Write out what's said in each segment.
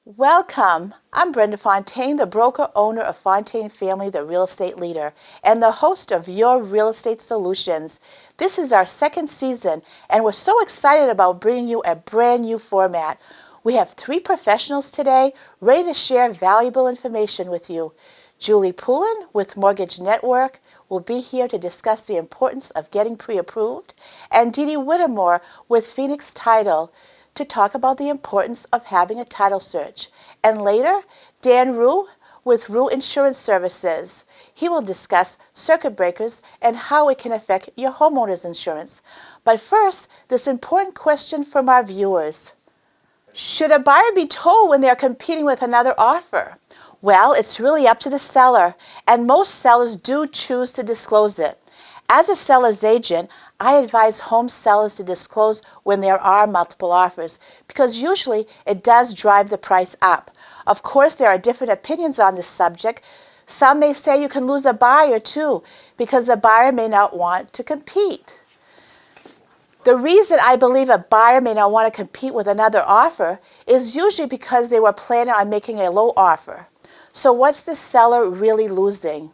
Welcome. I'm Brenda Fontaine, the broker owner of Fontaine Family, the real estate leader, and the host of Your Real Estate Solutions. This is our second season, and we're so excited about bringing you a brand new format. We have three professionals today ready to share valuable information with you. Julie Poulin with Mortgage Network will be here to discuss the importance of getting pre-approved, and DeeDee Whittemore with Phenix Title to talk about the importance of having a title search. And later, Roux with Roux Insurance Services. He will discuss circuit breakers and how it can affect your homeowner's insurance. But first, this important question from our viewers. Should a buyer be told when they're competing with another offer? Well, it's really up to the seller, and most sellers do choose to disclose it. As a seller's agent, I advise home sellers to disclose when there are multiple offers because usually it does drive the price up. Of course, there are different opinions on this subject. Some may say you can lose a buyer too because the buyer may not want to compete. The reason I believe a buyer may not want to compete with another offer is usually because they were planning on making a low offer. So what's the seller really losing?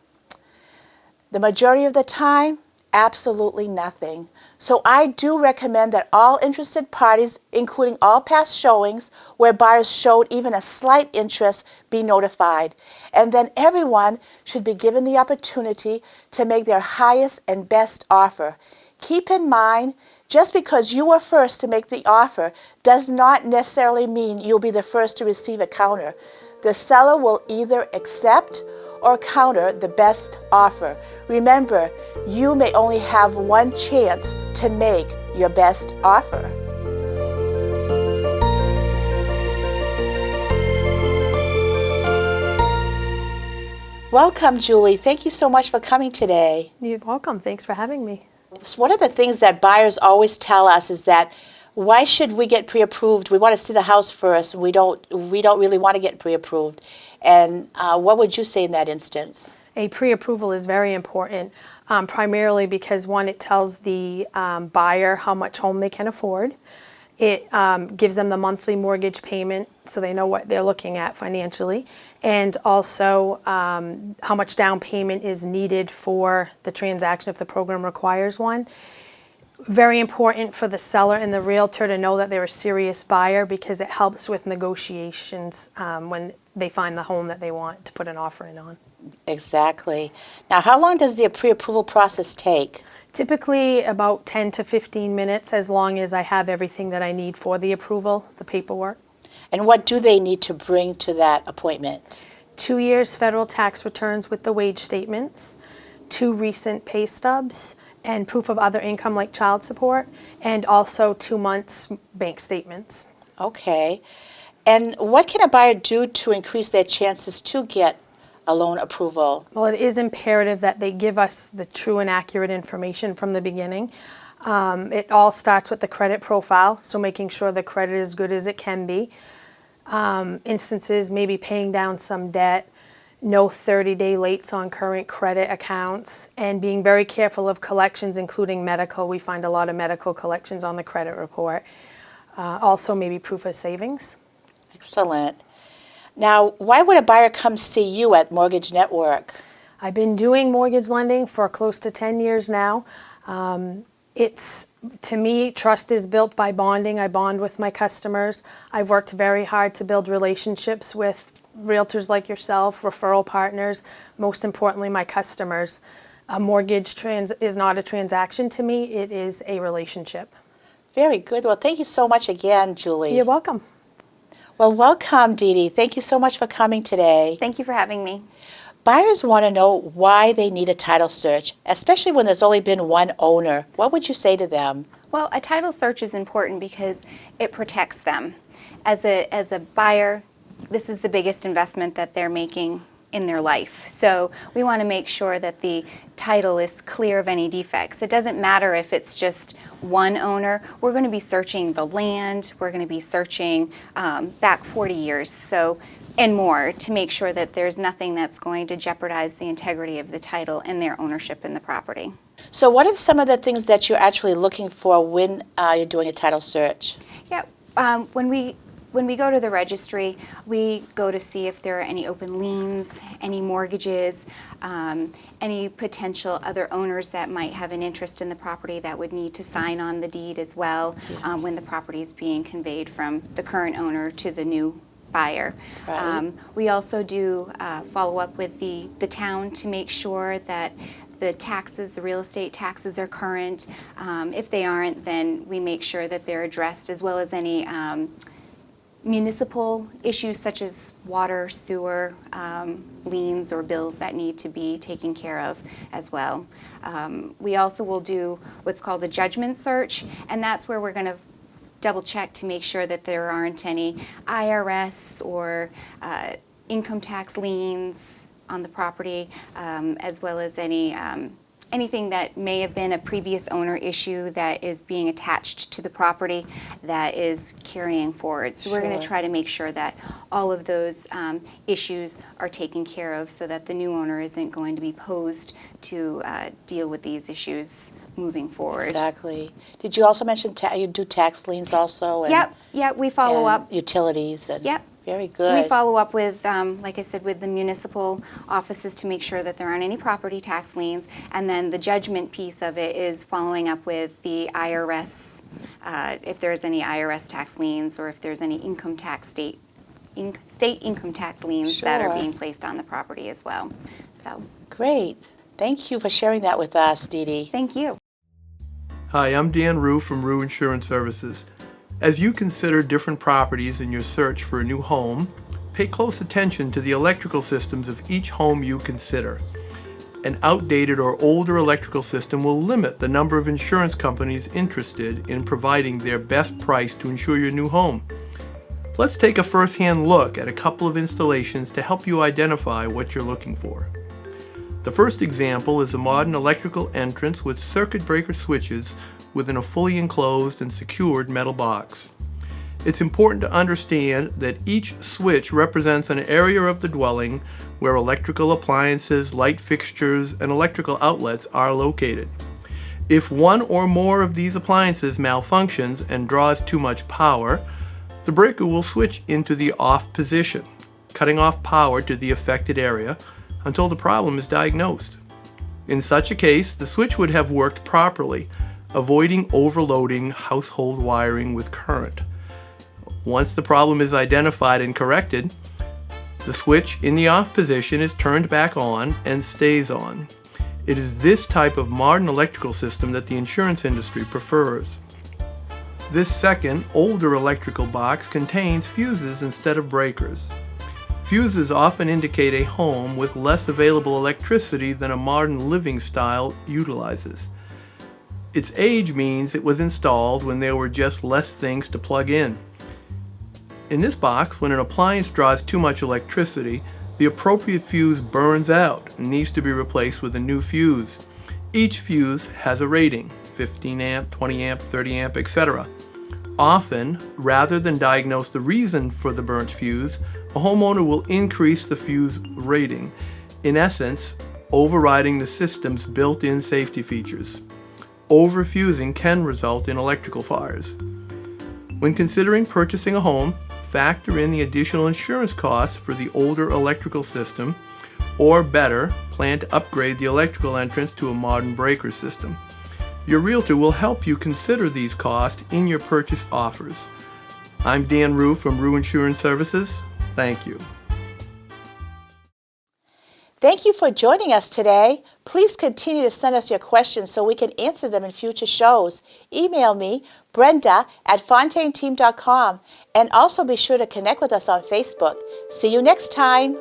The majority of the time, absolutely nothing. So I do recommend that all interested parties, including all past showings where buyers showed even a slight interest, be notified. And then everyone should be given the opportunity to make their highest and best offer. Keep in mind, just because you were first to make the offer does not necessarily mean you'll be the first to receive a counter. The seller will either accept or counter the best offer. Remember, you may only have one chance to make your best offer. Welcome, Julie. Thank you so much for coming today. You're welcome. Thanks for having me. One of the things that buyers always tell us is that why should we get pre-approved? We want to see the house first. We don't really want to get pre-approved. And what would you say in that instance? A pre-approval is very important, primarily because one, it tells the buyer how much home they can afford. It gives them the monthly mortgage payment so they know what they're looking at financially, and also how much down payment is needed for the transaction if the program requires one. Very important for the seller and the realtor to know that they're a serious buyer because it helps with negotiations when they find the home that they want to put an offer in on. Exactly. Now, how long does the pre-approval process take? Typically about 10 to 15 minutes, as long as I have everything that I need for the approval, the paperwork. And what do they need to bring to that appointment? 2 years federal tax returns with the wage statements, 2 recent pay stubs, and proof of other income like child support, and also 2 months bank statements. Okay. And what can a buyer do to increase their chances to get a loan approval? Well, it is imperative that they give us the true and accurate information from the beginning. It all starts with the credit profile, so making sure the credit is good as it can be. Instances, maybe paying down some debt, no 30-day lates on current credit accounts, and being very careful of collections, including medical. We find a lot of medical collections on the credit report. Also, maybe proof of savings. Excellent. Now, why would a buyer come see you at Mortgage Network? I've been doing mortgage lending for close to 10 years now. To me, trust is built by bonding. I bond with my customers. I've worked very hard to build relationships with realtors like yourself, referral partners, most importantly, my customers. A mortgage is not a transaction to me. It is a relationship. Very good. Well, thank you so much again, Julie. You're welcome. Well, welcome, DeeDee. Thank you so much for coming today. Thank you for having me. Buyers want to know why they need a title search, especially when there's only been one owner. What would you say to them? Well, a title search is important because it protects them. As a buyer, this is the biggest investment that they're making in their life. So we want to make sure that the title is clear of any defects. It doesn't matter if it's just one owner. We're going to be searching the land. We're going to be searching back 40 years and more to make sure that there's nothing that's going to jeopardize the integrity of the title and their ownership in the property. So what are some of the things that you're actually looking for when you're doing a title search? Yeah, when we when we go to the registry, we go to see if there are any open liens, any mortgages, any potential other owners that might have an interest in the property that would need to sign on the deed as well when the property is being conveyed from the current owner to the new buyer. Right. We also do follow up with the town to make sure that the taxes, the real estate taxes are current. If they aren't, then we make sure that they're addressed, as well as any municipal issues such as water, sewer, liens or bills that need to be taken care of as well. We also will do what's called a judgment search, and that's where we're going to double check to make sure that there aren't any IRS or income tax liens on the property, as well as any anything that may have been a previous owner issue that is being attached to the property that is carrying forward. So we're going to try to make sure that all of those issues are taken care of so that the new owner isn't going to be posed to deal with these issues moving forward. Exactly. Did you also mention you do tax liens also? And, Yep, we follow and up. Utilities. And, Yep. Very good. We follow up with, like I said, with the municipal offices to make sure that there aren't any property tax liens. And then the judgment piece of it is following up with the IRS, if there's any IRS tax liens or if there's any income tax state income tax liens that are being placed on the property as well. So great. Thank you for sharing that with us, DeeDee. thank you. Hi, I'm Dan Roux from Roux Insurance Services. As you consider different properties in your search for a new home, pay close attention to the electrical systems of each home you consider. An outdated or older electrical system will limit the number of insurance companies interested in providing their best price to insure your new home. Let's take a first-hand look at a couple of installations to help you identify what you're looking for. The first example is a modern electrical entrance with circuit breaker switches within a fully enclosed and secured metal box. It's important to understand that each switch represents an area of the dwelling where electrical appliances, light fixtures, and electrical outlets are located. If one or more of these appliances malfunctions and draws too much power, the breaker will switch into the off position, cutting off power to the affected area until the problem is diagnosed. In such a case, the switch would have worked properly, avoiding overloading household wiring with current. Once the problem is identified and corrected, the switch in the off position is turned back on and stays on. It is this type of modern electrical system that the insurance industry prefers. This second, older electrical box contains fuses instead of breakers. Fuses often indicate a home with less available electricity than a modern living style utilizes. Its age means it was installed when there were just less things to plug in. In this box, when an appliance draws too much electricity, the appropriate fuse burns out and needs to be replaced with a new fuse. Each fuse has a rating, 15 amp, 20 amp, 30 amp, etc. Often, rather than diagnose the reason for the burnt fuse, a homeowner will increase the fuse rating, in essence, overriding the system's built-in safety features. Overfusing can result in electrical fires. When considering purchasing a home, factor in the additional insurance costs for the older electrical system, or better, plan to upgrade the electrical entrance to a modern breaker system. Your realtor will help you consider these costs in your purchase offers. I'm Dan Roux from Roux Insurance Services. Thank you. Thank you for joining us today. Please continue to send us your questions so we can answer them in future shows. Email me, Brenda@FontaineTeam.com, and also be sure to connect with us on Facebook. See you next time.